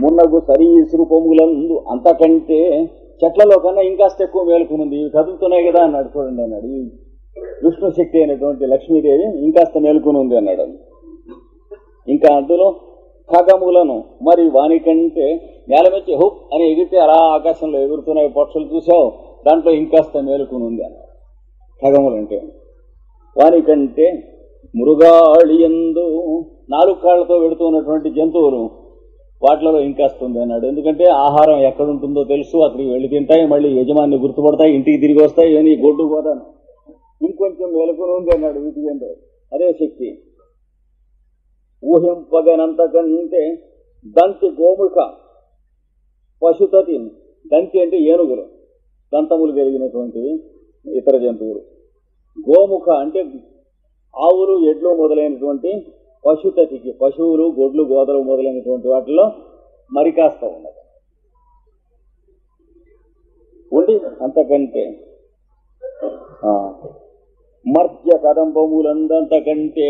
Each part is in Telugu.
మున్నగు సరీసృపములందు అంతకంటే చెట్లలో కన్నా ఇంకాస్త ఎక్కువ మేలుకునుంది. ఇవి కదులుతున్నాయి కదా అన్నాడు. చూడండి అన్నాడు. ఈ విష్ణు శక్తి అయినటువంటి లక్ష్మీదేవి ఇంకాస్త మేలుకునుంది అన్నాడు. ఇంకా అందులో ఖగములను మరి వానికంటే నేల నుంచి హుప్ అని ఎగిరితే అలా ఆకాశంలో ఎగురుతున్నాయి పక్షులు చూసావు, దాంట్లో ఇంకాస్త మేలుకునుంది అన్నాడు. ఖగములంటే వానికంటే మృగాళియందు 4 కాళ్లతో వెడుతున్నటువంటి జంతువులు వాటిలో ఇంకాస్తుంది అన్నాడు. ఎందుకంటే ఆహారం ఎక్కడుంటుందో తెలుసు, అక్కడికి వెళ్ళి తింటాయి, మళ్ళీ యజమాన్ని గుర్తుపడతాయి, ఇంటికి తిరిగి వస్తాయి, అని గొడ్డు పోతాను ఇంకొంచెం మేలుకుని ఉంది అన్నాడు. వీటి జంతువు అదే శక్తి. ఊహింపగనంతకంటే దంతి గోముఖ పశుతతి, దంతి అంటే ఏనుగులు, దంతములు కలిగినటువంటి ఇతర జంతువులు. గోముఖ అంటే ఆవులు, ఎడ్లు మొదలైనటువంటి పశుతతికి, పశువులు, గొడ్లు, గోదలు మొదలైనటువంటి వాటిలో మరి కాస్త ఉన్నది ఉండి అంతకంటే మర్జ కదంబములందంతకంటే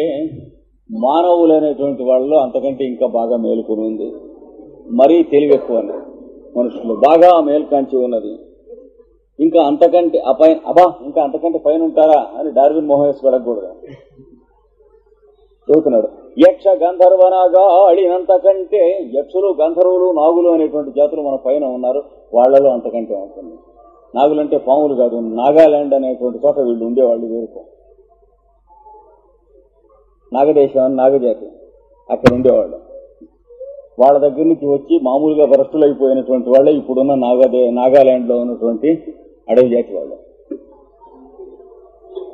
మానవులైనటువంటి వాళ్ళు అంతకంటే ఇంకా బాగా మేలుకుని ఉంది. మరీ తెలివి ఎక్కువ మనుషులు బాగా మేల్కాంచి ఉన్నది. ఇంకా అంతకంటే ఇంకా అంతకంటే పైన ఉంటారా అని డార్విన్ మోహేష్ పడకూడదు చెబుతున్నాడు. యక్ష గంధర్వనాగా అడినంతకంటే యక్షులు, గంధర్వులు, నాగులు అనేటువంటి జాతులు మన పైన ఉన్నారు, వాళ్లలో అంతకంటే ఉంటుంది. నాగులంటే పాములు కాదు, నాగాలాండ్ అనేటువంటి చోట వీళ్ళు ఉండేవాళ్ళు. వేరుకో నాగదేశం అని నాగజాతి, అక్కడ ఉండేవాళ్ళు. వాళ్ళ దగ్గర నుంచి వచ్చి మామూలుగా భ్రష్టులైపోయినటువంటి వాళ్ళే ఇప్పుడున్న నాగాలాండ్ లో ఉన్నటువంటి అడవి జాతి వాళ్ళు.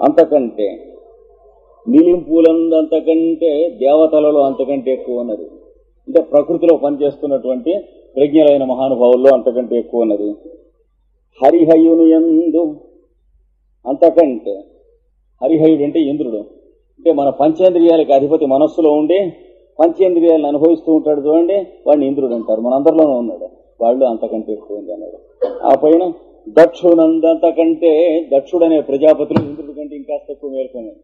అంతకంటే నిలింపులందంతకంటే దేవతలలో అంతకంటే ఎక్కువ ఉన్నది. అంటే ప్రకృతిలో పనిచేస్తున్నటువంటి ప్రజ్ఞలైన మహానుభావుల్లో అంతకంటే ఎక్కువ ఉన్నది. హరిహయునియందు అంతకంటే, హరిహయుడు అంటే ఇంద్రుడు, అంటే మన పంచేంద్రియాలకి అధిపతి మనస్సులో ఉండి పంచేంద్రియాలను అనుభవిస్తూ ఉంటాడు చూడండి, వాడిని ఇంద్రుడు అంటారు. మనందరిలోనూ ఉన్నాడు. వాళ్ళు అంతకంటే ఎక్కువ ఉంది అన్నాడు. ఆ పైన దక్షుడంతకంటే, దక్షుడనే ప్రజాపతులు ఇంద్రుడి కంటే ఇంకాస్త ఎక్కువ మేల్కొన్నాడు.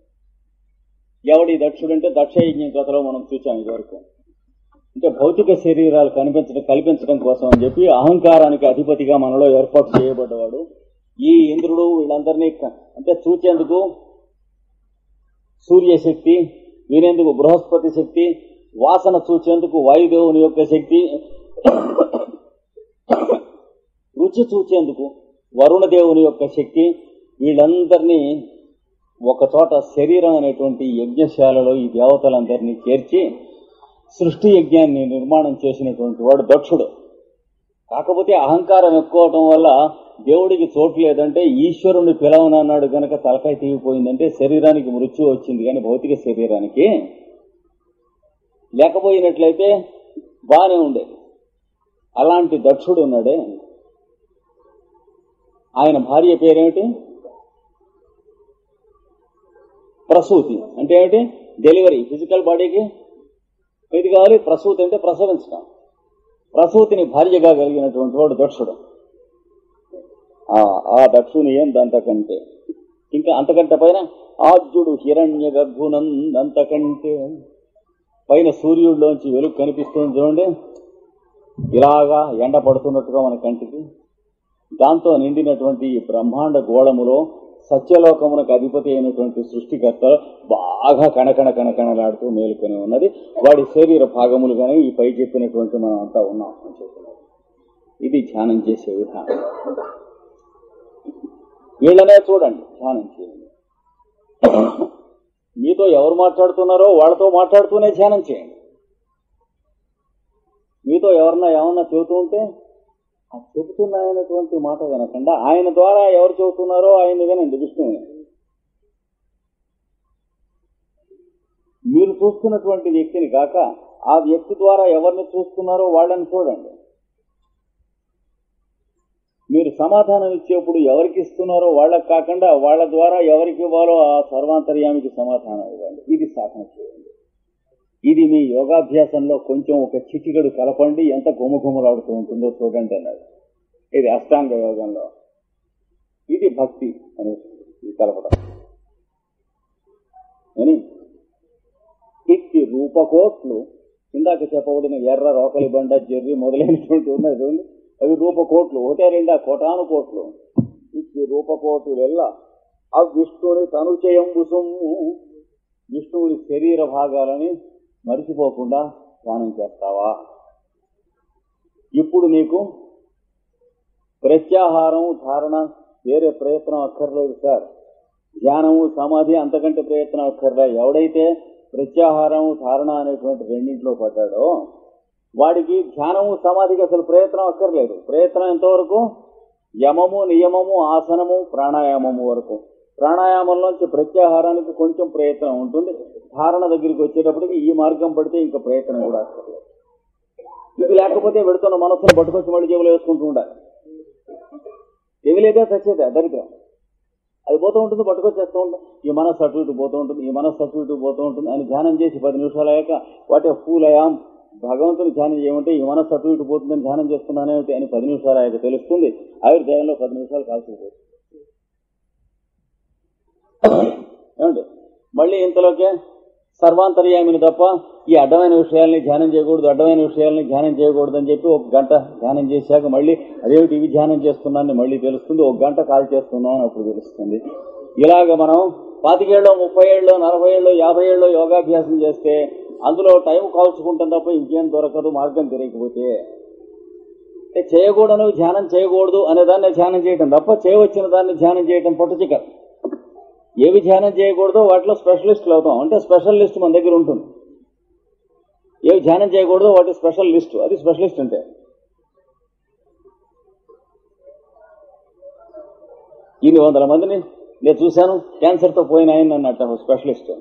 ఎవడి దక్షుడంటే దక్షయజ్ఞం కథలో మనం చూసాం ఇదివరకు. అంటే భౌతిక శరీరాలు కల్పించడం కోసం అని చెప్పి అహంకారానికి అధిపతిగా మనలో ఏర్పాటు చేయబడ్డవాడు ఈ ఇంద్రుడు. వీళ్ళందరినీ అంటే చూచేందుకు సూర్యశక్తి, వినేందుకు బృహస్పతి శక్తి, వాసన చూచేందుకు వాయుదేవుని యొక్క శక్తి, రుచి చూచేందుకు వరుణదేవుని యొక్క శక్తి, వీళ్ళందరినీ ఒకచోట శరీరం అనేటువంటి యజ్ఞశాలలో ఈ దేవతలందరినీ చేర్చి సృష్టి యజ్ఞాన్ని నిర్మాణం చేసినటువంటి వాడు దక్షుడు. కాకపోతే అహంకారం ఎక్కువటం వల్ల దేవుడికి చోటు లేదంటే ఈశ్వరుని పిలవనన్నాడు గనక తలకాయ తీగిపోయిందంటే శరీరానికి మృత్యు వచ్చింది, కానీ భౌతిక శరీరానికి లేకపోయినట్లయితే బానే ఉండేది. అలాంటి దక్షుడు ఉన్నాడే, ఆయన భార్య పేరేమిటి? ప్రసూతి. అంటే ఏమిటి? డెలివరీ, ఫిజికల్ బాడీకి ఇది కావాలి. ప్రసూతి అంటే ప్రసవించడం. ప్రసూతిని భార్యగా కలిగినటువంటి వాడు దక్షుడు. ఆ దక్షుని ఏం అంతకంటే, ఇంకా అంతకంటే పైన ఆద్యుడు హిరణ్య గర్భునందంతకంటే, పైన సూర్యుడిలోంచి వెలుగు కనిపిస్తుంది చూడండి, ఇలాగా ఎండ పడుతున్నట్టుగా మన కంటికి. దాంతో నిండినటువంటి ఈ బ్రహ్మాండ గోళములో సత్యలోకమునకు అధిపతి అయినటువంటి సృష్టికర్త బాగా కణకణలాడుతూ మేలుకొని ఉన్నది. వాడి శరీర భాగములుగానే ఈ పై చెప్పినటువంటి మనం అంతా ఉన్నాం అని చెప్తున్నారు. ఇది ధ్యానం చేసే విధానం. వీళ్ళనే చూడండి, ధ్యానం చేయండి. మీతో ఎవరు మాట్లాడుతున్నారో వాళ్ళతో మాట్లాడుతూనే ధ్యానం చేయండి. మీతో ఏమన్నా చెబుతూ ఉంటే ఆ చెబుతున్నాయనటువంటి మాట వినకుండా ఆయన ద్వారా ఎవరు చెబుతున్నారో ఆయన వినండి. విష్ణువుని మీరు చూస్తున్నటువంటి వ్యక్తిని కాక ఆ వ్యక్తి ద్వారా ఎవరిని చూస్తున్నారో వాళ్ళని చూడండి. మీరు సమాధానం ఇచ్చేప్పుడు ఎవరికి ఇస్తున్నారో వాళ్ళకి కాకుండా వాళ్ళ ద్వారా ఎవరికి ఇవ్వాలో ఆ సర్వాంతర్యామికి సమాధానం ఇవ్వండి. ఇది సాధన చేయండి. ఇది మీ యోగాభ్యాసంలో కొంచెం ఒక చిటికెడు కలపండి, ఎంత గుమగుమలాడుతూ ఉంటుందో చూడండి అన్నాడు. ఇది అష్టాంగ యోగంలో. ఇది భక్తి అని కలపడం అని. ఇట్టి రూపకోట్లు ఇందాక చెప్పబడిన ఎర్ర రోకలి బండ జెర్రీ మొదలైనటువంటి ఉన్నాయి చూడండి, అవి రూపకోట్లు, ఒకటే రెండా కోటాను కోట్లు. ఈ రూపకోటులెల్ల ఆ విష్ణుని తనుచయంబు సొమ్ము, విష్ణువుని శరీర భాగాలని మరిచిపోకుండా ధ్యానం చేస్తావా? ఇప్పుడు నీకు ప్రత్యాహారం ధారణ వేరే ప్రయత్నం అక్కర్లేదు సార్. ధ్యానము సమాధి అంతకంటే ప్రయత్నం అక్కర్లే. ఎవడైతే ప్రత్యాహారం ధారణ అనేటువంటి రెండింటిలో పడ్డాడో వాడికి ధ్యానము సమాధికి అసలు ప్రయత్నం అక్కర్లేదు. ప్రయత్నం ఎంతవరకు? యమము నియమము ఆసనము ప్రాణాయామము వరకు. ప్రాణాయామంలోంచి ప్రత్యాహారానికి కొంచెం ప్రయత్నం ఉంటుంది. ధారణ దగ్గరికి వచ్చేటప్పటికి ఈ మార్గం పడితే ఇంకా ప్రయత్నం కూడా అక్కర్లేదు. ఇది లేకపోతే పెడుతున్న మనసును పట్టుకొచ్చి మళ్ళీ జేబులో వేసుకుంటూ ఉండాలి. ఏమి లేదా చచ్చేదే దరిద్రం. అది పోతూ ఉంటుంది, పట్టుకొచ్చేస్తూ ఉంటాం. ఈ మనస్సు అటు ఇటు పోతూ ఉంటుంది, ఈ మనస్సు అటు ఇటు పోతూ ఉంటుంది అని ధ్యానం చేసి 10 నిమిషాలు అయ్యాక వాటి ఫూల్ అయ్యాం భగవంతుని ధ్యానం చేయమంటే ఈ మనస్సు అటు ఇటు పోతుందని ధ్యానం చేస్తున్నానేమిటి అని 10 నిమిషాలు అయ్యాక తెలుస్తుంది. ఆయుర్దేయంలో 10 నిమిషాలు కాల్చిపోతుంది. ఏమండి మళ్ళీ ఇంతలోకే సర్వాంతర్యామిని తప్ప ఈ అడ్డమైన విషయాల్ని ధ్యానం చేయకూడదు, అడ్డమైన విషయాల్ని ధ్యానం చేయకూడదు అని చెప్పి 1 గంట ధ్యానం చేశాక మళ్ళీ అదేమిటి ఇవి ధ్యానం చేస్తున్నానని మళ్ళీ తెలుస్తుంది. 1 గంట కాల్ చేస్తున్నాం అని అప్పుడు తెలుస్తుంది. ఇలాగ మనం 25 ఏళ్ళు 30 ఏళ్ళు 40 ఏళ్ళు 50 ఏళ్ళు యోగాభ్యాసం చేస్తే అందులో టైం కాల్చుకుంటాం తప్ప ఇంకేం దొరకదు మార్గం తిరగకపోతే. చేయకూడదు ధ్యానం చేయకూడదు అనే దాన్ని ధ్యానం చేయటం తప్ప చేయవచ్చిన దాన్ని ధ్యానం చేయటం పట్టుచిక. ఏవి ధ్యానం చేయకూడదో వాటిలో స్పెషలిస్టులు అవుతాం. అంటే స్పెషల్ లిస్ట్ మన దగ్గర ఉంటుంది. ఏవి ధ్యానం చేయకూడదో వాటి స్పెషల్ లిస్టు, అది స్పెషలిస్ట్ అంటే. ఇన్ని 100 మందిని నేను చూశాను క్యాన్సర్తో పోయిన ఆయన అన్నట్టు స్పెషలిస్ట్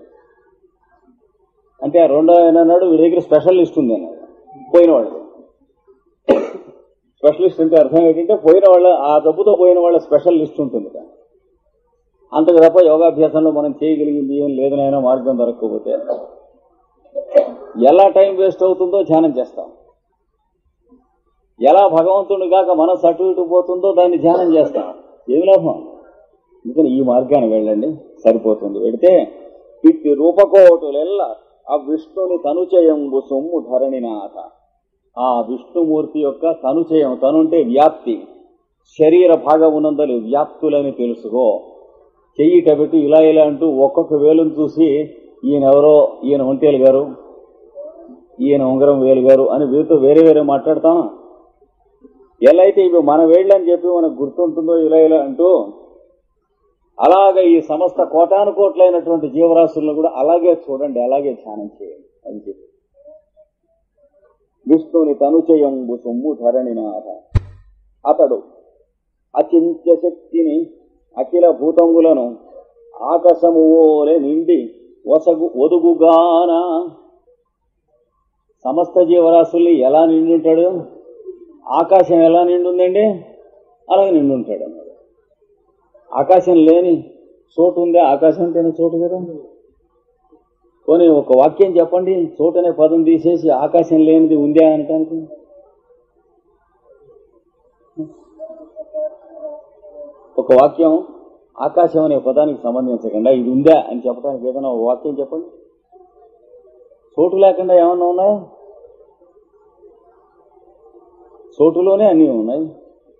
అంటే ఆ రెండో ఆయన అన్నాడు వీడి దగ్గర స్పెషల్ లిస్ట్ ఉంది అన్నాడు. పోయిన వాళ్ళు స్పెషలిస్ట్ అంటే అర్థం ఏంటంటే పోయిన వాళ్ళ ఆ జబ్బుతో పోయిన వాళ్ళ స్పెషల్ లిస్ట్ ఉంటుంది. అంతకు తప్ప యోగాభ్యాసంలో మనం చేయగలిగింది ఏం లేదనైనా మార్గం దొరకకపోతే ఎలా టైం వేస్ట్ అవుతుందో ధ్యానం చేస్తాం. ఎలా భగవంతుడు కాక మనసు అటు ఇటు పోతుందో దాన్ని ధ్యానం చేస్తాం. ఏమి లాభం? అందుకని ఈ మార్గాన్ని వెళ్ళండి సరిపోతుంది. వెడితే ఇట్టి రూపకోటులెల్ల ఆ విష్ణుని తనుచయంబు సొమ్ము ధరణినాథ. ఆ విష్ణుమూర్తి యొక్క తనుచయం, తనుంటే వ్యాప్తి, శరీర భాగమునందలి వ్యాప్తులని తెలుసుకో. చెయ్యిట పెట్టి ఇలా ఇలా అంటూ ఒక్కొక్క వేలును చూసి ఈయనెవరో, ఈయన ఒంటేలు గారు, ఈయన ఉంగరం వేలు గారు అని వీరితో వేరే వేరే మాట్లాడతామా? ఎలా అయితే ఇవి మన వేళ్ళు అని చెప్పి మనకు గుర్తుంటుందో ఇలా ఇలా అంటూ అలాగే ఈ సమస్త కోటాను కోట్లైనటువంటి జీవరాశులను కూడా అలాగే చూడండి, అలాగే ధ్యానం చేయండి అని చెప్పి విష్ణుని తనుచయంబు సొమ్ము ధరణినాథ. అతడు అచింత్య శక్తిని అఖిల భూతములను ఆకాశము ఓలే నిండి ఒదుగుగాన. సమస్త జీవరాశుల్ని ఎలా నిండుంటాడు? ఆకాశం ఎలా నిండుందండి? అలాగే నిండుంటాడు అన్నాడు. ఆకాశం లేని చోటు ఉందే? ఆకాశం అంటేనే చోటు కదా. పోనీ ఒక వాక్యం చెప్పండి, చోటు అనే పదం తీసేసి ఆకాశం లేనిది ఉందే అనటానికి. ఒక వాక్యం ఆకాశం అనే పదానికి సంబంధించకుండా ఇది ఉందా అని చెప్పడానికి ఏదైనా ఒక వాక్యం చెప్పండి. చోటు లేకుండా ఏమన్నా ఉన్నాయా? చోటులోనే అన్నీ ఉన్నాయి.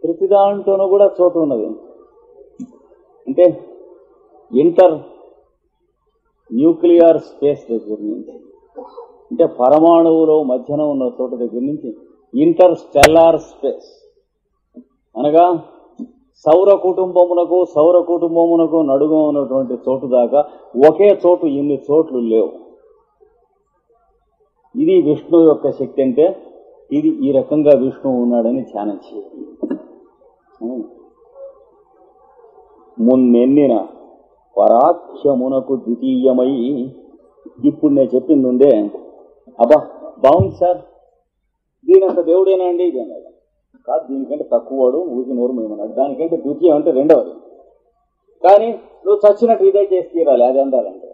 ప్రతి దాంట్లోనూ కూడా చోటు ఉన్నది. అంటే ఇంటర్ న్యూక్లియర్ స్పేస్ దగ్గర నుంచి, అంటే పరమాణువులో మధ్యన ఉన్న చోటు దగ్గర నుంచి ఇంటర్ స్టెల్లార్ స్పేస్ అనగా సౌర కుటుంబమునకు నడుగు ఉన్నటువంటి చోటు దాకా ఒకే చోటు ఇన్ని చోట్లు లేవు. ఇది విష్ణు యొక్క శక్తి. అంటే ఇది ఈ రకంగా విష్ణువు ఉన్నాడని ధ్యానం చేయాలి. మున్నెన్నిన పరాఖ్యమునకు ద్వితీయమై. ఇప్పుడు నేను చెప్పింది ఉందే, అబ్బా బాగుంది సార్, దీనంత దేవుడేనా అండి ఇది అన్నాడు. కాదు, దీనికంటే తక్కువవాడు, ఊరికి నోరు మేమన్నాడు. దానికంటే ద్వితీయం అంటే రెండవది. కానీ నువ్వు చచ్చినట్టు ఇదే చేసి తీరాలి, అది అందాలంటే.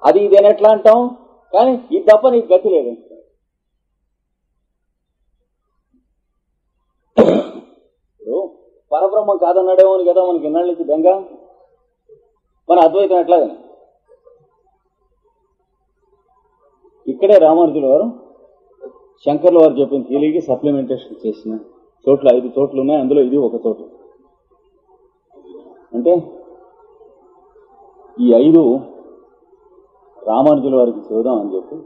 అది ఇదేనెట్లా అంటాం? కానీ ఇది తప్ప నీకు గతి లేదు. ఇప్పుడు పరబ్రహ్మం కాదన్నాడేమో అని కదా మనకి ఇన్నాళ్ళ నుంచి బెంగ. మన అద్వైతం ఎట్లాగని ఇక్కడే రామానుజుల వారు శంకర్ల వారు చెప్పిన థియరీకి సప్లిమెంటేషన్ చేసిన చోట్ల 5 చోట్లు ఉన్నాయి, అందులో ఇది ఒక చోటు. అంటే ఈ 5 రామానుజుల వారికి చూద్దాం అని చెప్పి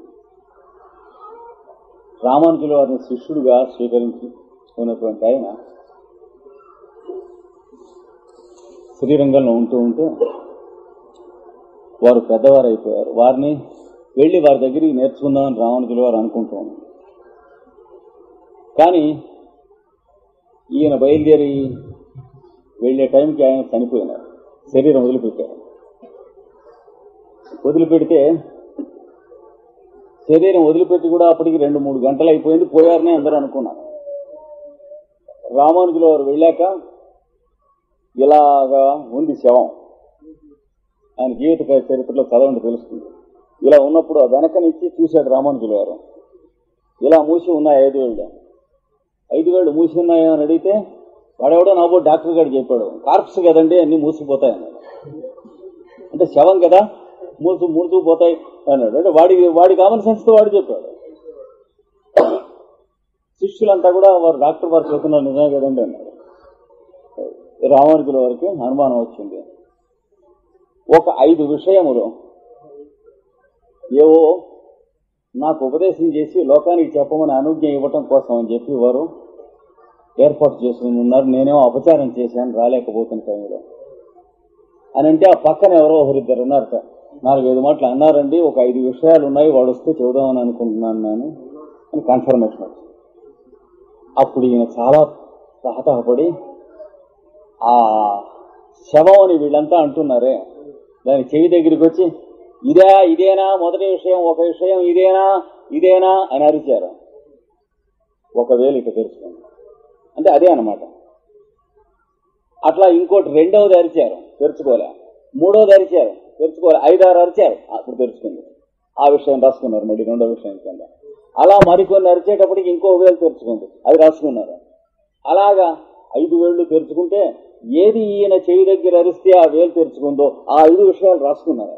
రామానుజుల వారిని శిష్యుడుగా స్వీకరించి ఉన్నటువంటి ఆయన శ్రీరంగంలో ఉంటూ ఉంటే వారు పెద్దవారు అయిపోయారు. వారిని వెళ్ళి వారి దగ్గరికి నేర్చుకుందామని రామానుజుల వారు అనుకుంటూ ఉన్నారు. కానీ ఈయన బయలుదేరి వెళ్లే టైంకి ఆయన చనిపోయినారు, శరీరం వదిలిపెట్టారు. వదిలిపెడితే శరీరం వదిలిపెట్టి కూడా అప్పటికి 2-3 గంటలు అయిపోయింది, పోయారని అందరూ అనుకున్నారు. రామానుజుల వారు వెళ్ళాక ఇలాగా ఉంది శవం. ఆయన జీవిత చరిత్రలో చదవండి తెలుస్తుంది. ఇలా ఉన్నప్పుడు వెనక నుంచి చూశాడు రామానుజుల వారు. ఇలా మూసి ఉన్నాయి 5 వేళ్ళు. 5 వేళ్ళు మూసి ఉన్నాయో అని అడిగితే వాడెవడో నాబో డాక్టర్ గారు చెప్పాడు, కార్ప్స్ కదండి అన్ని మూసిపోతాయి అన్నాడు. అంటే శవం కదా మూసుకుపోతాయి అన్నాడు. అంటే వాడి కామన్ సెన్స్ తో వాడు చెప్పాడు. శిష్యులంతా కూడా వారు డాక్టర్ వారు చెప్తున్నారు నిజమే కదండి అన్నాడు. రామానుజుల వారికి అనుమానం వచ్చింది. ఒక 5 విషయములు ఏవో నాకు ఉపదేశం చేసి లోకానికి చెప్పమని అనుజ్ఞ ఇవ్వటం కోసం అని చెప్పి వారు ఏర్పాటు చేసుకుని ఉన్నారు. నేనేమో అపచారం చేశాను రాలేకపోతున్న టైంలో అని అంటే ఆ పక్కన ఎవరో ఒకరిద్దరు ఉన్నారట, 4-5 మాటలు అన్నారండి, ఒక 5 విషయాలు ఉన్నాయి, వాడు వస్తే చూద్దామని అనుకుంటున్నాను నేను అని కన్ఫర్మేషన్ వచ్చింది. అప్పుడు ఈయన చాలా తహతహపడి ఆ శవం అని వీళ్ళంతా అంటున్నారే దాని చెవి దగ్గరికి వచ్చి ఇదేనా మొదటి విషయం, ఒక విషయం ఇదేనా అని అరిచారు. 1,000 ఇటు తెరుచుకోండి అంటే అదే అన్నమాట. అట్లా ఇంకోటి 2వది అరిచారు, తెరుచుకోలే. 3వది అరిచారు, తెరుచుకోలే. 5-6 అరిచారు, అప్పుడు తెరుచుకుంది. ఆ విషయం రాసుకున్నారు మళ్ళీ 2వ విషయం కింద. అలా మరికొన్ని అరిచేటప్పటికి ఇంకో 1,000 తెరుచుకుంది, అది రాసుకున్నారు. అలాగా 5 వేళ్లు తెరుచుకుంటే ఏది ఈయన చెవి దగ్గర అరిస్తే ఆ 1,000 తెరుచుకుందో ఆ 5 విషయాలు రాసుకున్నారు.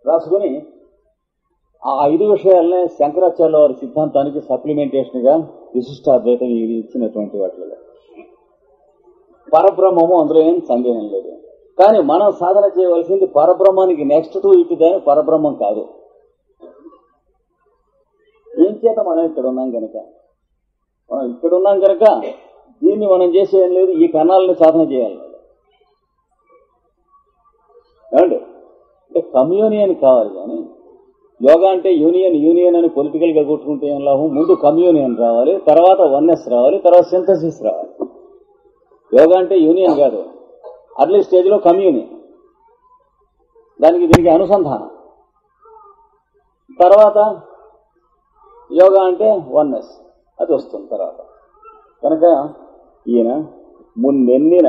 రాసుకుని ఆ 5 విషయాలనే శంకరాచార్యుల వారి సిద్ధాంతానికి సప్లిమెంటేషన్ గా విశిష్టాద్వైతం ఇది ఇచ్చినటువంటి వాటిలో పరబ్రహ్మము అందులో ఏం సందేహం లేదు. కానీ మనం సాధన చేయవలసింది పరబ్రహ్మానికి నెక్స్ట్ టు ఇటు దాని పరబ్రహ్మం కాదు. ఏం చేత మనం ఇక్కడ ఉన్నాం కనుక దీన్ని మనం చేసేయం లేదు, ఈ కణాలని సాధన చేయాలి. ఏమండి అంటే కమ్యూనియన్ కావాలి. కానీ యోగా అంటే యూనియన్ అని పొలిటికల్ గా కొట్టుకుంటే ఏం లాభం? ముందు కమ్యూనియన్ రావాలి, తర్వాత వన్నెస్ రావాలి, తర్వాత సింథసిస్ రావాలి. యోగా అంటే యూనియన్ కాదు, అర్లీ స్టేజ్ లో కమ్యూనియన్, దీనికి అనుసంధానం. తర్వాత యోగా అంటే వన్నెస్, అది వస్తుంది తర్వాత. కనుక ఈయన మున్నెన్నిన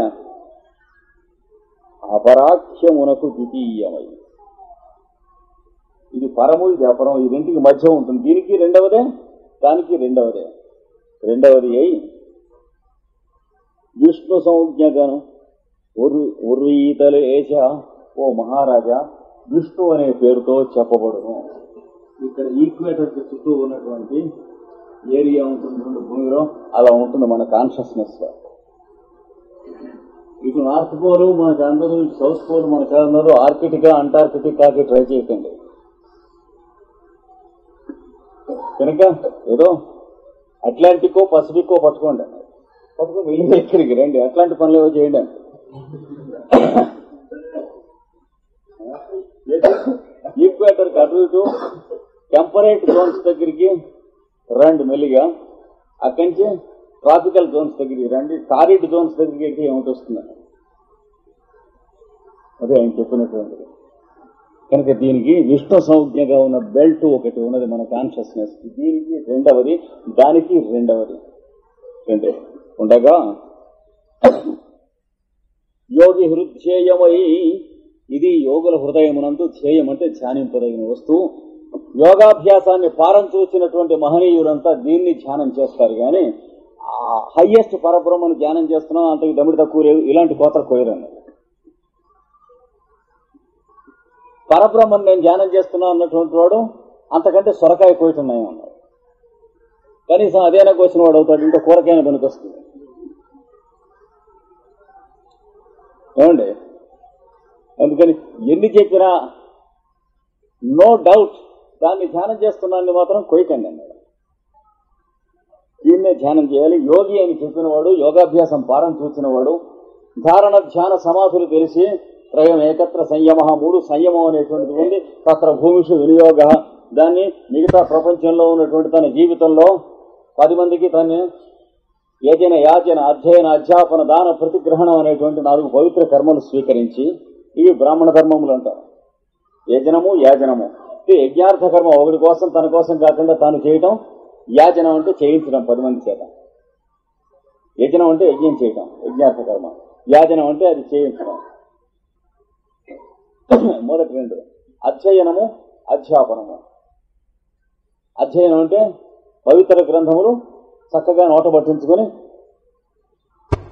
అపరాఖ్యమునకు ద్వితీయమై, ఇది పరము ఇది అపరం, ఈ రెంటికి మధ్య ఉంటుంది. దీనికి 2వదే, దానికి 2వదే. 2వది అయి విష్ణు సంజ్ఞగను ఉర్వీతలేశ, ఓ మహారాజా విష్ణు అనే పేరుతో చెప్పబడును. ఇక్కడ ఈక్వేటర్ చుట్టూ ఉన్నటువంటి ఏరియా ఉంటుంది భూమిలో, అలా ఉంటుంది మన కాన్షియస్నెస్ లో. ఇటు నార్త్ పోల్ మనకు అందరూ, ఇటు సౌత్ పోల్ మనకు అందరూ, ఆర్కిటికా అంటార్కిటికాకి ట్రై చేయకండి. కనుక ఏదో అట్లాంటికో పసిఫికో పట్టుకోండి, వెళ్ళి ఇక్కడికి రండి, అట్లాంటి పనులు ఏవో చేయండి. ఈక్వేటర్ కి అటు ఇటు టెంపరేట్ జోన్స్ దగ్గరికి రండి మెల్లిగా, అక్కడి నుంచి ట్రాపికల్ జోన్స్ దగ్గరికి రండి, టారిడ్ జోన్స్ దగ్గరికి అయితే ఏమిటి వస్తుందండి. అదే ఆయన చెప్పినటువంటిది. కనుక దీనికి విష్ణు సంజ్ఞగా ఉన్న బెల్ట్ ఒకటి ఉన్నది మన కాన్షియస్నెస్, దీనికి 2వది, దానికి 2వది ఉండగా యోగి హృద్ధ్యేయమై, ఇది యోగుల హృదయమునందు, ధ్యేయం అంటే ధ్యానింపదగిన వస్తువు. యోగాభ్యాసాన్ని పారం చూసినటువంటి మహనీయులంతా దీన్ని ధ్యానం చేస్తారు. కానీ హయ్యెస్ట్ పరబ్రహ్మను ధ్యానం చేస్తున్నాం, అంతకు దమిడి తక్కువ లేదు, ఇలాంటి కోతలు కోయరన్నారు. పరబ్రహ్మను నేను ధ్యానం చేస్తున్నా అన్నటువంటి వాడు అంతకంటే సొరకాయ కోయటున్నాయి అన్నాడు. కనీసం అదేనా కోసిన వాడు అవుతాడు, ఇంకా కూరకైనా పనికొస్తుంది. ఏమండి? అందుకని ఎన్ని చెప్పినా నో డౌట్ దాన్ని ధ్యానం చేస్తున్నాన్ని మాత్రం కొయ్యకండి అన్నాడు. దీన్నే ధ్యానం చేయాలి. యోగి అని చెప్పినవాడు, యోగాభ్యాసం పారం చూసినవాడు, ధారణ ధ్యాన సమాధులు తెలిసి త్రయం ఏకత్ర సంయమ, 3 సంయమం అనేటువంటిది ఉంది. తత్ర భూమిషు వినియోగ, దాన్ని మిగతా ప్రపంచంలో ఉన్నటువంటి తన జీవితంలో 10 మందికి తను యజన యాచన అధ్యయన అధ్యాపన దాన ప్రతిగ్రహణం అనేటువంటి 4 పవిత్ర కర్మలు స్వీకరించి, ఇవి బ్రాహ్మణ ధర్మములు అంటారు. యజనము యాజనము, యజ్ఞార్థ కర్మ ఒకటి కోసం తన కోసం కాకుండా తాను చేయటం. యాజనం అంటే చేయించడం 10 మంది చేత. యజనం అంటే యజ్ఞం చేయటం, యజ్ఞార్థ కర్మ. యాజనం అంటే అది చేయించడం. మొదటి 2 అధ్యయనము అధ్యాపనము. అధ్యయనం అంటే పవిత్ర గ్రంథములు చక్కగా నోట పట్టించుకొని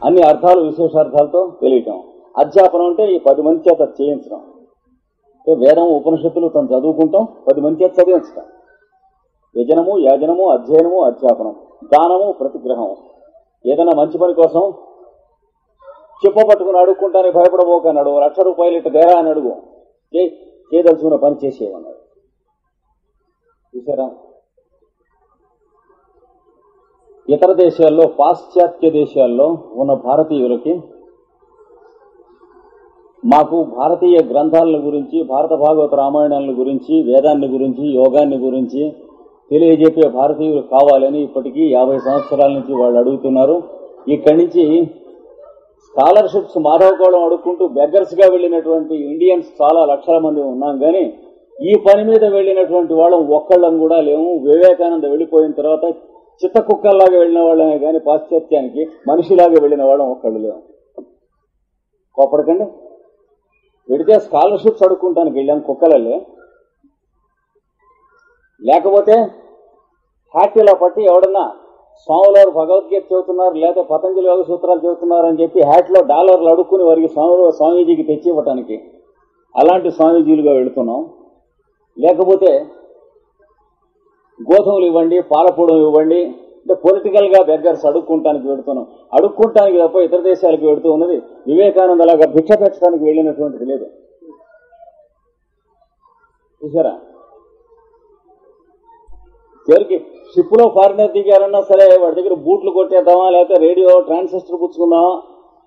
అన్ని అర్థాలు విశేషార్థాలతో తెలియటం. అధ్యాపనం అంటే ఈ 10 మంది చేత చేయించడం. వేదం ఉపనిషత్తులు తను చదువుకుంటాం, 10 మంది చేత చదివించటం. యజనము యాజనము అధ్యయనము అధ్యాపనం. దానము ప్రతిగ్రహం. ఏదైనా మంచి పని కోసం చెప్ప పట్టుకుని అడుక్కుంటానికి భయపడబోకన్నాడు. 1,00,000 రూపాయలు ఇట్ట దేరా అని అడుగు, చేయదలుచుకున్న పని చేసేయమన్నాడు. చూసారా? ఇతర దేశాల్లో, పాశ్చాత్య దేశాల్లో ఉన్న భారతీయులకి మాకు భారతీయ గ్రంథాలను గురించి, భారత భాగవత రామాయణాల గురించి, వేదాన్ని గురించి, యోగాన్ని గురించి తెలియజెప్పే భారతీయులు కావాలని ఇప్పటికీ 50 సంవత్సరాల నుంచి వాళ్ళు అడుగుతున్నారు. ఇక్కడి నుంచి స్కాలర్షిప్స్ మాధవకోవడం అడుక్కుంటూ బెగ్గర్స్ గా వెళ్లినటువంటి ఇండియన్స్ చాలా లక్షల మంది ఉన్నాం, కానీ ఈ పని మీద వెళ్లినటువంటి వాళ్ళం ఒక్కళ్ళం కూడా లేము. వివేకానంద వెళ్లిపోయిన తర్వాత చిత్త కుక్కల్లాగా వెళ్లిన వాళ్ళమే కానీ పాశ్చాత్యానికి మనిషిలాగా వెళ్లిన వాళ్ళం ఒక్కళ్ళు లేము. కోపడకండి. వెడితే స్కాలర్షిప్స్ అడుక్కుంటానికి వెళ్ళాం కుక్కలల్లే. లేకపోతే హ్యాటీలో పట్టి ఎవడన్నా స్వాములారు భగవద్గీత చెబుతున్నారు లేదా పతంజలి యోగ సూత్రాలు చెబుతున్నారు అని చెప్పి హ్యాట్లో డాలర్లు అడుక్కుని వారికి స్వామీజీకి తెచ్చి ఇవ్వటానికి అలాంటి స్వామీజీలుగా వెళుతున్నాం. లేకపోతే గోధుమలు ఇవ్వండి, పాలపూడం ఇవ్వండి, అంటే పొలిటికల్ గా బెగ్గర్స్ అడుక్కుంటానికి వెళుతున్నాం. అడుక్కుంటానికి తప్ప ఇతర దేశాలకు వెళుతూ ఉన్నది. వివేకానందలాగా భిక్ష పెట్టడానికి వెళ్ళినటువంటిది లేదు. చూసారా? చివరికి షిప్లో ఫారినర్ దిగారన్నా సరే వాడి దగ్గర బూట్లు కొట్టేద్దామా, లేకపోతే రేడియో ట్రాన్సిస్టర్ పుచ్చుకుందామా,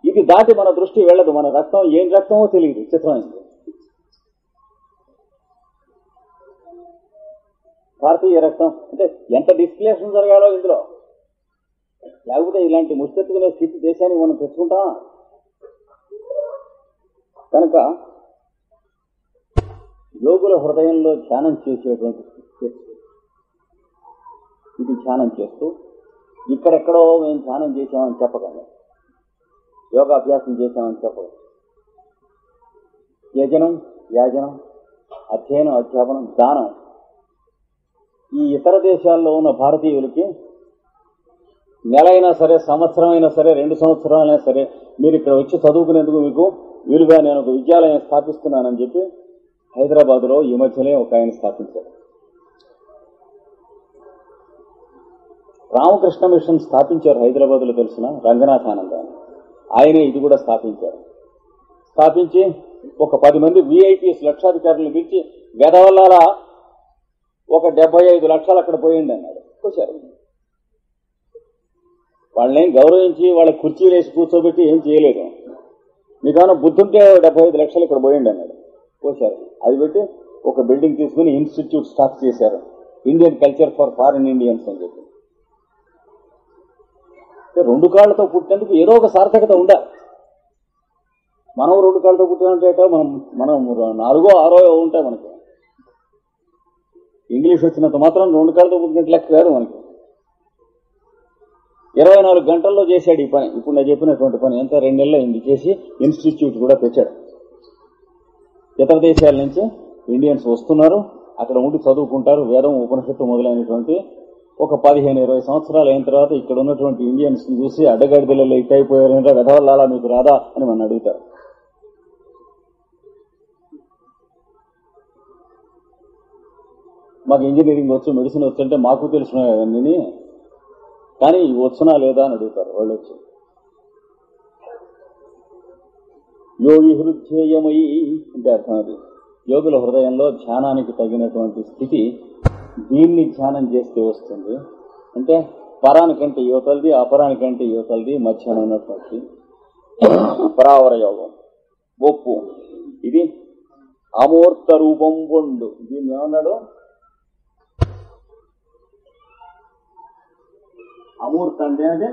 ఇది దాటి మన దృష్టి వెళ్ళదు. మన రక్తం ఏం రక్తమో తెలియదు. చిత్రమైంది. భారతీయ రక్తం అంటే ఎంత డిస్ప్లేషన్ జరగాలో ఇందులో, లేకపోతే ఇలాంటి ముష్టెత్తుకునే స్థితి దేశానికి మనం తెచ్చుకుంటామా? కనుక యోగుల హృదయంలో ధ్యానం చేసేటువంటి ఇది ధ్యానం చేస్తూ ఇక్కడెక్కడో మేము ధ్యానం చేసామని చెప్పగలం, యోగాభ్యాసం చేశామని చెప్పగలం. యజనం యాజనం అధ్యయనం అధ్యాపనం దానం ఈ ఇతర దేశాల్లో ఉన్న భారతీయులకి నెలైనా సరే, సంవత్సరం అయినా సరే, 2 సంవత్సరాలైనా సరే మీరు ఇక్కడ వచ్చి చదువుకునేందుకు మీకు వీలుగా నేను ఒక విద్యాలయం స్థాపిస్తున్నానని చెప్పి హైదరాబాద్లో ఈ మధ్యనే ఒక ఆయన స్థాపించారు. రామకృష్ణ మిషన్ స్థాపించారు హైదరాబాద్లో, తెలిసిన రంగనాథానంద ఆయనే ఇది కూడా స్థాపించారు. స్థాపించి ఒక 10 మంది విఐపీఎస్ లక్షాధికారులను పిలిచి గదవల్లాల ఒక 75 లక్షలు అక్కడ పోయింది అన్నాడు. వచ్చారు. వాళ్ళని గౌరవించి వాళ్ళ కుర్చీలు వేసి కూర్చోబెట్టి ఏం చేయలేదు. మీకేమైనా బుద్ధుంటే 75 లక్షలు ఇక్కడ పోయింది అన్నాడు. పోశారు. అది పెట్టి ఒక బిల్డింగ్ తీసుకుని ఇన్స్టిట్యూట్ స్టార్ట్ చేశారు, Indian culture for foreign Indians అని చెప్పి. 2 కాళ్లతో పుట్టినందుకు ఏదో ఒక సార్థకత ఉండాలి. మనం 2 కాళ్లతో పుట్టినంటే మనం 4ో 6ో ఉంటాయి మనకి. ఇంగ్లీష్ వచ్చినంత మాత్రం 2 కాళ్లతో పుట్టినట్టు లెక్క కాదు మనకి. 24 గంటల్లో చేశాడు ఈ పని. ఇప్పుడు నేను చెప్పినటువంటి పని ఎంత 2 నెలలు అయింది చేసి. ఇన్స్టిట్యూట్ కూడా తెచ్చాడు. ఇతర దేశాల నుంచి ఇండియన్స్ వస్తున్నారు, అక్కడ ఉండి చదువుకుంటారు. వేదం ఉపనిషత్తు మొదలైనటువంటి ఒక 15-20 సంవత్సరాలు అయిన తర్వాత ఇక్కడ ఉన్నటువంటి ఇండియన్స్ చూసి అడ్డగడ్డలలో ఇట్టయిపోయారంటే వెధవల్లాలా మీకు రాదా అని మనం అడుగుతారు. మాకు ఇంజనీరింగ్ వచ్చు, మెడిసిన్ వచ్చు అంటే మాకు తెలిసినవి అవన్నీ, కానీ వచ్చునా లేదా అని అడుగుతారు వాళ్ళు వచ్చి. యోగి హృదయమై అంటే అర్థం అది యోగుల హృదయంలో ధ్యానానికి తగినటువంటి స్థితి దీన్ని ధ్యానం చేస్తే వస్తుంది. అంటే పరానికంటే యువతలది, అపరానికంటే యువతలది మధ్యాహ్నం ఉన్నటువంటి పరావర యోగం ఒప్పు. ఇది అమూర్త రూపం పొందు. దీన్ని ఏమన్నాడు? అమూర్త అంటే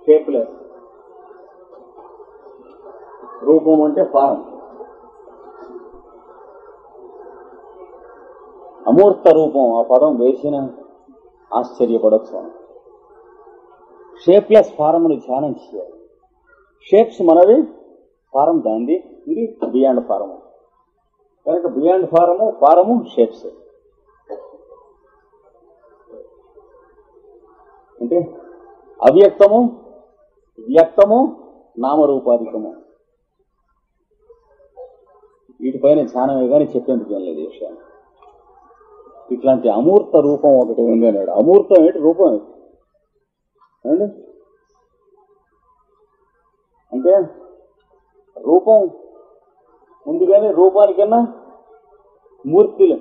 షేప్లెస్, రూపం అంటే ఫారం. అమూర్త రూపం ఆ పదం వేసిన ఆశ్చర్యపడచ్చు. షేప్లెస్ ఫారమును ధ్యానం చేయాలి. షేప్స్ మనవి, ఫారం దాంది, ఇది బియాండ్ ఫారము. కనుక బియాండ్ ఫారము, ఫారము, షేప్స్ అంటే అవ్యక్తము, వ్యక్తము, నామరూపాధికము. వీటిపైన ధ్యానమే కానీ చెప్పేందుకు ఏం లేదు ఈ విషయాన్ని. ఇట్లాంటి అమూర్త రూపం ఒకటి ఉంది అన్నాడు. అమూర్తం ఏంటి? రూపం ఏంటి అండి? అంటే రూపం ఉంది కానీ రూపానికన్నా మూర్తిలు.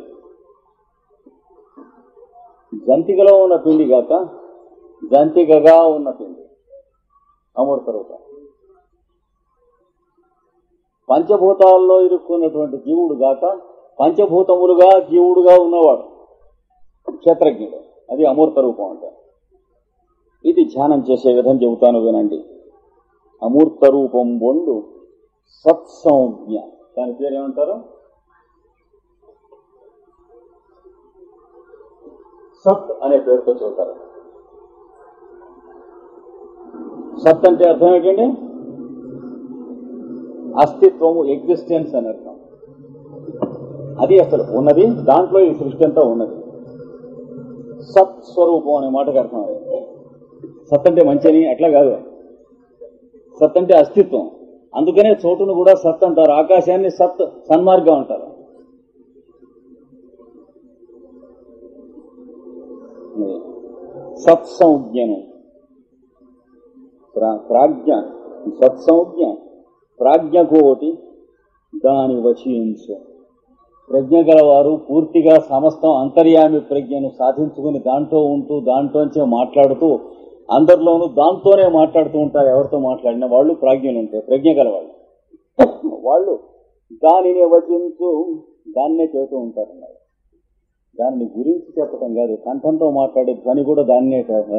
జంతికలో ఉన్న పిండి కాక జంతికగా ఉన్న పిండి అమూర్త రూపం. పంచభూతాల్లో ఇరుక్కున్నటువంటి జీవుడు గాక పంచభూతములుగా జీవుడుగా ఉన్నవాడు క్షేత్రజ్ఞుడు, అది అమూర్త రూపం అంటే. ఇది ధ్యానం చేసే విధం చెబుతాను వినండి. అమూర్త రూపం బొండు సత్సంజ్ఞ. దాని పేరేమంటారు? సత్ అనే పేరుతో చెబుతారు. సత్ అంటే అర్థం ఏంటండి? అస్తిత్వము, ఎగ్జిస్టెన్స్ అని అర్థం. అది అసలు ఉన్నది, దాంట్లో ఈ సృష్టి అంతా ఉన్నది. సత్ స్వరూపం అనే మాటకు అర్థం. సత్ అంటే మంచిని అట్లా కాదు. సత్ అంటే అస్తిత్వం. అందుకనే చోటును కూడా సత్ అంటారు. ఆకాశాన్ని సత్, సన్మార్గం అంటారు. సత్సంజ్ఞను ప్రాజ్ఞ, సత్సంజ్ఞ ప్రాజ్ఞకోటి దాని వశీంచు. ప్రజ్ఞ గలవారు పూర్తిగా సమస్తం అంతర్యామి ప్రజ్ఞను సాధించుకుని దాంట్లో ఉంటూ దాంట్లోంచే మాట్లాడుతూ అందరిలోనూ దాంతోనే మాట్లాడుతూ ఉంటారు. ఎవరితో మాట్లాడినా వాళ్ళు ప్రాజ్ఞలు ఉంటారు, ప్రజ్ఞ గలవాళ్ళు. వాళ్ళు దానిని వచించు, దాన్నే చెబుతూ ఉంటారన్నారు. దాన్ని గురించి చెప్పటం కాదు, కంఠంతో మాట్లాడే ధ్వని కూడా దాన్నే కాదు,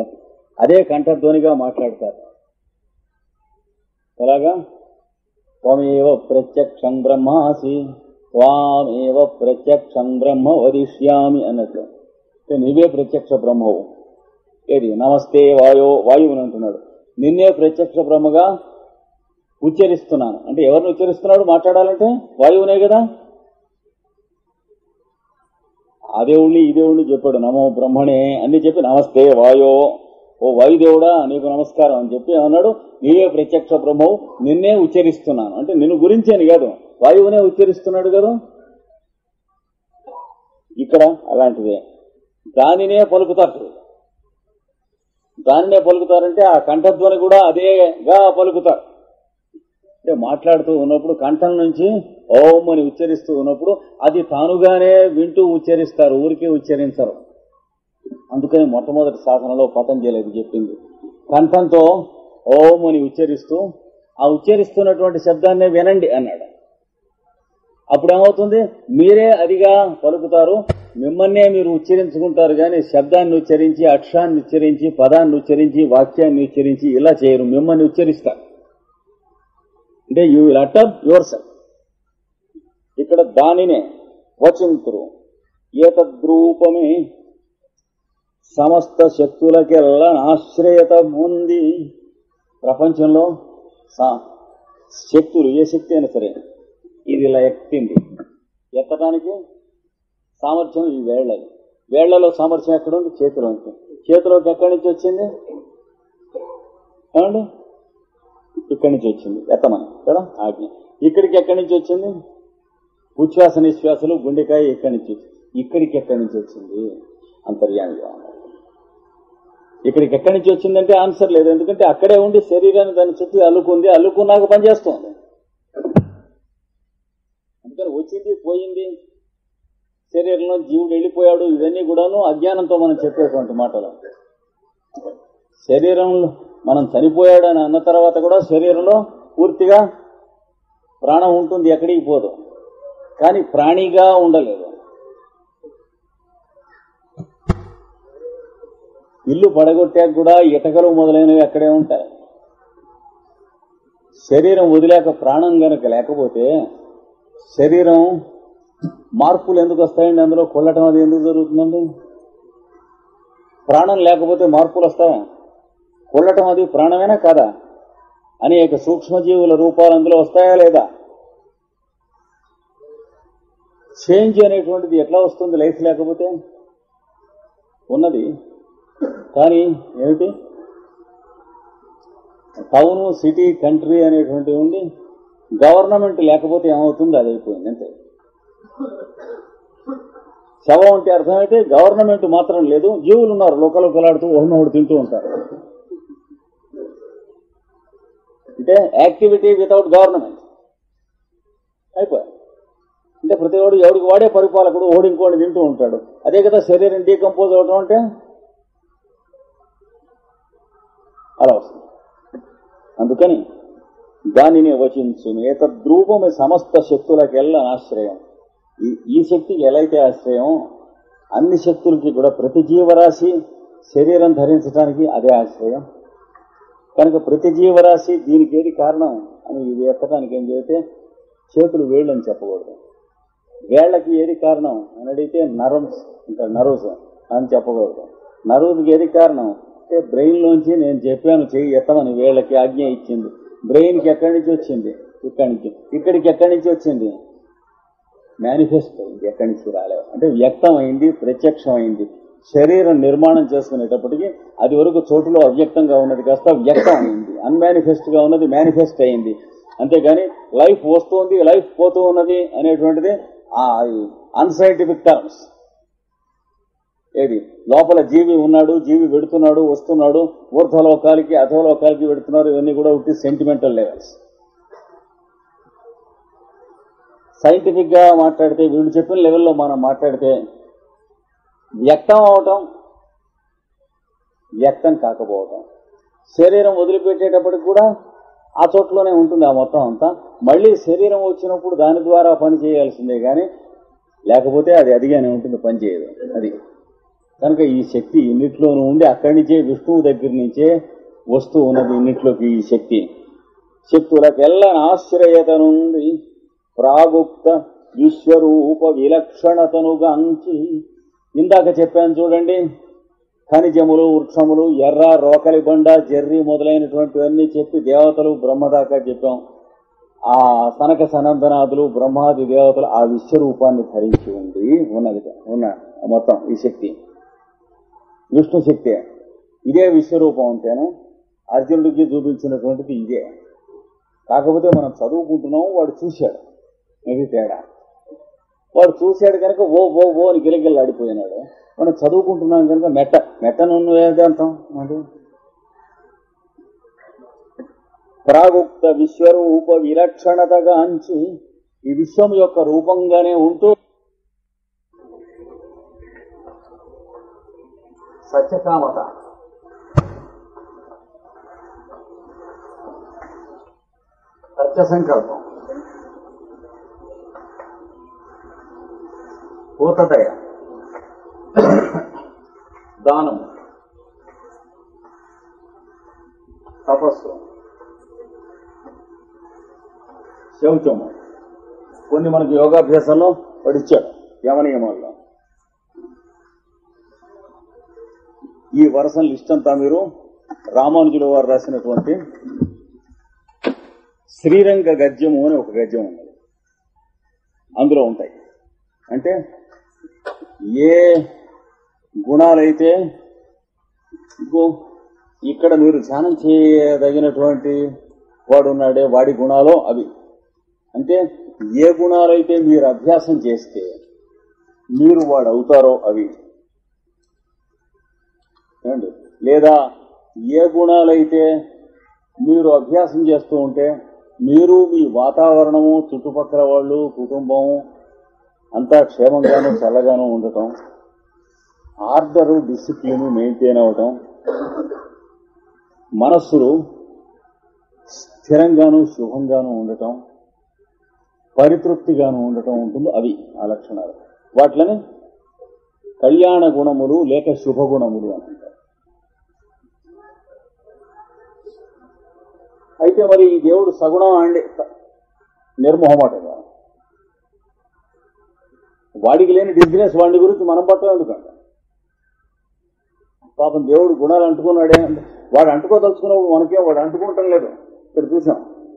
అదే కంఠధ్వనిగా మాట్లాడతారు. ఎలాగా? త్వమేవ ప్రత్యక్షం బ్రహ్మాసి త్వామేవ ప్రత్యక్షం బ్రహ్మ వదిష్యామి అన్నట్లు. నీవే ప్రత్యక్ష బ్రహ్మవు. ఏది? నమస్తే వాయో, వాయువుని అంటున్నాడు. నిన్నే ప్రత్యక్ష బ్రహ్మగా ఉచ్చరిస్తున్నాను అంటే ఎవరిని ఉచ్చరిస్తున్నాడు? మాట్లాడాలంటే వాయువునే కదా. ఆ దేవుణ్ణి ఈ దేవుణ్ణి చెప్పాడు. నమో బ్రహ్మణే అన్ని చెప్పి నమస్తే వాయో, ఓ వాయుదేవుడా నీకు నమస్కారం అని చెప్పి అన్నాడు. నీవే ప్రత్యక్ష బ్రహ్మవు, నిన్నే ఉచ్చరిస్తున్నాను అంటే నిన్ను గురించి అని కాదు, వాయువునే ఉచ్చరిస్తున్నాడు కదా. ఇక్కడ అలాంటిదే. దానినే పలుకుతారు. దానినే పలుకుతారంటే ఆ కంఠధ్వని కూడా అదేగా పలుకుతారు. అంటే మాట్లాడుతూ ఉన్నప్పుడు కంఠం నుంచి ఓం అని ఉచ్చరిస్తూ ఉన్నప్పుడు అది తానుగానే వింటూ ఉచ్చరిస్తారు, ఊరికే ఉచ్చరించరు. అందుకని మొట్టమొదటి సాధనలో పతంజలి అది చెప్పింది. కంఠంతో ఓం అని ఉచ్చరిస్తూ ఆ ఉచ్చరిస్తున్నటువంటి శబ్దాన్నే వినండి అన్నాడు. అప్పుడేమవుతుంది? మీరే అదిగా పలుకుతారు, మిమ్మల్నే మీరు ఉచ్చరించుకుంటారు. కానీ శబ్దాన్ని ఉచ్చరించి, అక్షరాన్ని ఉచ్చరించి, పదాన్ని ఉచ్చరించి, వాక్యాన్ని ఉచ్చరించి ఇలా చేయరు, మిమ్మల్ని ఉచ్చరిస్తారు. అంటే you will utter your self. ఇక్కడ దానినే వచింతురు. ఏతద్రూపమే సమస్త శక్తులకెల్లా ఆశ్రయత ఉంది. ప్రపంచంలో శక్తులు, ఏ శక్తి అయినా సరే ఇది ఇలా ఎత్తింది. ఎత్తడానికి సామర్థ్యం ఈ వేళ్లది. వేళ్లలో సామర్థ్యం ఎక్కడుంది? చేతిలో ఉంటుంది. చేతిలోకి ఎక్కడి నుంచి వచ్చింది? ఏమండి? ఇక్కడి నుంచి వచ్చింది ఎత్తమని కదా ఆజ్ఞ. ఇక్కడికి ఎక్కడి నుంచి వచ్చింది? ఉచ్ఛ్వాస నిశ్వాసలు గుండెకాయ ఎక్కడి నుంచి ఇక్కడికి ఎక్కడి నుంచి వచ్చింది? అంతర్యామిగా ఉన్నారు. ఇక్కడికి ఎక్కడి నుంచి వచ్చిందంటే ఆన్సర్ లేదు. ఎందుకంటే అక్కడే ఉండి శరీరాన్ని దాన్ని చుట్టూ అల్లుకుంది, అల్లుకున్నాక పనిచేస్తుంది. అందుకని వచ్చింది పోయింది, శరీరంలో జీవుడు వెళ్ళిపోయాడు, ఇవన్నీ కూడాను అజ్ఞానంతో మనం చెప్పేటువంటి మాటలు. శరీరంలో మనం చనిపోయాడు అని అన్న తర్వాత కూడా శరీరంలో పూర్తిగా ప్రాణం ఉంటుంది, ఎక్కడికి పోదు. కానీ ప్రాణిగా ఉండలేదు. ఇల్లు పడగొట్టాక కూడా ఇటకలు మొదలైనవి అక్కడే ఉంటాయి. శరీరం వదిలేక ప్రాణం గనక లేకపోతే శరీరం మార్పులు ఎందుకు వస్తాయండి? అందులో కొల్లటం అది ఎందుకు జరుగుతుందండి? ప్రాణం లేకపోతే మార్పులు వస్తాయా? కొల్లటం అది ప్రాణమేనా కాదా? అనేక సూక్ష్మజీవుల రూపాలు అందులో వస్తాయా లేదా? చేంజ్ అనేటువంటిది ఎట్లా వస్తుంది లైఫ్ లేకపోతే? ఉన్నది. కానీ ఏమిటి? టౌన్, సిటీ, కంట్రీ అనేటువంటివి ఉండి గవర్నమెంట్ లేకపోతే ఏమవుతుంది? అది అయిపోయింది అంతే. శవం అంటే అర్థమైతే గవర్నమెంట్ మాత్రం లేదు, జీవులు ఉన్నారు లోకలు కొలాడుతూ ఒకడు తింటూ ఉంటారు. అంటే యాక్టివిటీ వితౌట్ గవర్నమెంట్ అయిపోయాయి. అంటే ప్రతి వాడు ఎవడికి వాడే పరిపాలకుడు, ఓడింకోడి తింటూ ఉంటాడు. అదే కదా శరీరం డీకంపోజ్ అవడం అంటే. అలా వస్తుంది. అందుకని దానిని వచించు ఏతద్రూపమే సమస్త శక్తులకెల్లా ఆశ్రయం. ఈ శక్తికి ఎలా అయితే ఆశ్రయం, అన్ని శక్తులకి కూడా ప్రతి జీవరాశి శరీరం ధరించడానికి అదే ఆశ్రయం. కనుక ప్రతి జీవరాశి దీనికి ఏది కారణం అని ఇది ఎత్తడానికి ఏం చేస్తే చేతులు వేళ్ళు అని చెప్పకూడదు. వేళ్లకి ఏది కారణం అని అడిగితే నర్వ్స్ అంటే నర్వ్స్ అని చెప్పకూడదు. నర్వ్స్కి ఏది కారణం అంటే బ్రెయిన్ లోంచి నేను చెప్పాను చెయ్యి ఎత్తమని వేళ్లకి ఆజ్ఞ ఇచ్చింది. బ్రెయిన్కి ఎక్కడి నుంచి వచ్చింది? ఇక్కడి నుంచి. ఇక్కడికి ఎక్కడి నుంచి వచ్చింది? మేనిఫెస్ట్ అయింది, ఎక్కడి నుంచి రాలేదు. అంటే వ్యక్తం అయింది, ప్రత్యక్షం అయింది. శరీరం నిర్మాణం చేసుకునేటప్పటికీ అది వరకు చోటులో అవ్యక్తంగా ఉన్నది కాస్త వ్యక్తం అయింది, అన్మానిఫెస్ట్ గా ఉన్నది మేనిఫెస్ట్ అయింది. అంతేగాని లైఫ్ వస్తుంది లైఫ్ పోతూ ఉన్నది అనేటువంటిది అన్సైంటిఫిక్ టర్మ్స్. ఏది లోపల జీవి ఉన్నాడు, జీవి వెడుతున్నాడు వస్తున్నాడు, ఊర్ధ్వలోకాలకి అధోలోకాలకి వెడుతున్నారు, ఇవన్నీ కూడా ఉట్టి సెంటిమెంటల్ లెవెల్స్. సైంటిఫిక్ గా మాట్లాడితే వీళ్ళు చెప్పిన లెవెల్లో మనం మాట్లాడితే వ్యక్తం అవటం వ్యక్తం కాకపోవటం. శరీరం వదిలిపెట్టేటప్పటికి కూడా ఆ చోట్లోనే ఉంటుంది ఆ మొత్తం అంతా. మళ్ళీ శరీరం వచ్చినప్పుడు దాని ద్వారా పని చేయాల్సిందే కానీ లేకపోతే అది అదిగానే ఉంటుంది, పని చేయదు అది. కనుక ఈ శక్తి ఇన్నిట్లోనూ ఉండి అక్కడి నుంచే విష్ణువు దగ్గర నుంచే వస్తూ ఉన్నది ఇన్నిట్లోకి. ఈ శక్తి శక్తులకెల్లా ఆశ్రయత నుండి ప్రాగుప్త విశ్వరూప విలక్షణతను గాంచి. ఇందాక చెప్పాను చూడండి, ఖనిజములు, వృక్షములు, ఎర్ర, రోకలి బండ, జర్రి మొదలైనటువంటివన్నీ చెప్పి దేవతలు బ్రహ్మదాకా చెప్పాం. ఆ సనక సనందనాదులు బ్రహ్మాది దేవతలు ఆ విశ్వరూపాన్ని ధరించి ఉండి ఉన్న మొత్తం ఈ శక్తి విష్ణు శక్తి. ఇదే విశ్వరూపం అంటేను అర్జునుడికి చూపించినటువంటిది ఇదే. కాకపోతే మనం చదువుకుంటున్నాం, వాడు చూశాడు, ఇది తేడా. వాడు చూశాడు కనుక ఓ ఓ ఓ అని గిలగిల్లాడిపోయినాడు. మనం చదువుకుంటున్నాం కనుక మెట్టను వేదాంతం అంటే ప్రాగుప్త విశ్వరూప విలక్షణతగా అంచి ఈ విశ్వం యొక్క రూపంగానే ఉంటూ సత్యకామత, సత్య సంకల్పం, భూతదయ, దానం, తపస్సు, శౌచము, కొన్ని మనకి యోగాభ్యాసంలో పడిచ్చాడు యమనియమాల్లో. ఈ వరుస లిస్ట్ అంతా మీరు రామానుజుల వారు రాసినటువంటి శ్రీరంగ గద్యము అని ఒక గద్యం ఉన్నది, అందులో ఉంటాయి. అంటే ఏ గుణాలైతే ఇక్కడ మీరు ధ్యానం చేయదగినటువంటి వాడు ఉన్నాడే వాడి గుణాలు అవి. అంటే ఏ గుణాలైతే మీరు అభ్యాసం చేస్తే మీరు వాడు అవుతారో అవి, లేదా ఏ గుణాలైతే మీరు అభ్యాసం చేస్తూ ఉంటే మీరు మీ వాతావరణము, చుట్టుపక్కల వాళ్ళు, కుటుంబం అంతా క్షేమంగానూ చల్లగానూ ఉండటం, ఆర్డరు, డిసిప్లిన్ మెయింటైన్ అవటం, మనస్సులు స్థిరంగానూ శుభంగానూ ఉండటం, పరితృప్తిగాను ఉండటం ఉంటుంది. అవి ఆ లక్షణాలు. వాటిని కళ్యాణ గుణములు లేక శుభగుణములు అని అంటారు. అయితే మరి ఈ దేవుడు సగుణం అండి, నిర్మోహమాటంగా వాడికి లేని డిజినెస్ వాడి గురించి మనం పట్టం ఎందుకంటే, పాపం దేవుడు గుణాలు అంటుకున్నాడే, వాడు అంటుకోదలుచుకున్నప్పుడు మనకేం వాడు అంటుకుంటాం లేదు. ఇక్కడ చూసాం